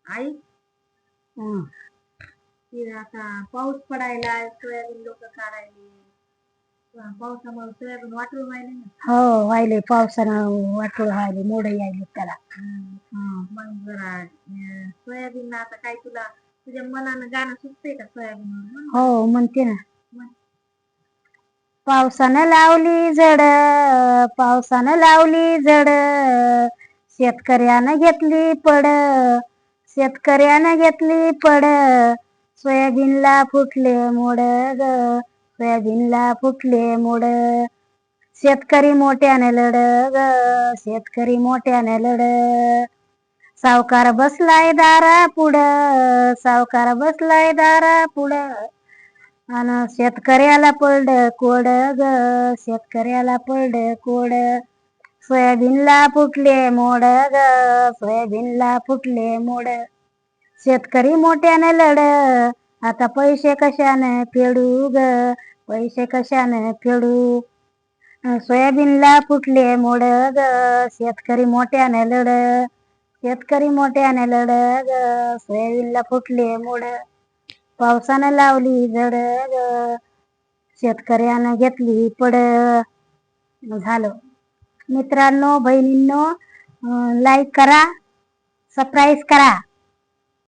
आई हं. ते आता पाऊस पडायला सोयाबीन लोक काढायले पावसामुळे सोयाबीन वाटून राहिले ना. हो व्हायले पावसानं वाटोळ व्हायले मोड यायले त्याला. मग जरा सोयाबीन आता काय तुझ्या मनानं गाणं सुचतंय का सोयाबीन? हो म्हणते ना. पावसानं लावली झड, पावसानं लावली झड, शेतकऱ्यानं घेतली पड, शेतकऱ्यानं घेतली पड, सोयाबीनला फुटले मोड ग, सोयाबीनला फुटले मोड. शेतकरी मोठ्याने लढ ग, शेतकरी मोठ्याने लढ. सावकार बसलाय दारा पुढं, सावकार बसलाय दारा पुढं, अन शेतकऱ्याला पडल कोड ग, शेतकऱ्याला पडल कोड. सोयाबीनला फुटले मोड ग, सोयाबीनला फुटले मोड. शेतकरी मोठ्याने लढ, आता पैसे कशाने फेडू ग, पैसे कशाने फेडू. सोयाबीनला फुटले मोड ग, शेतकरी मोठ्याने लढ, शेतकरी मोठ्याने लढ ग, सोयाबीनला फुटले मोड. पावसानं लावली झड ग, शेतकऱ्यानं घेतली पड. झालं. मित्रांनो बहिणींनो, लाईक करा, सबस्क्राईब करा.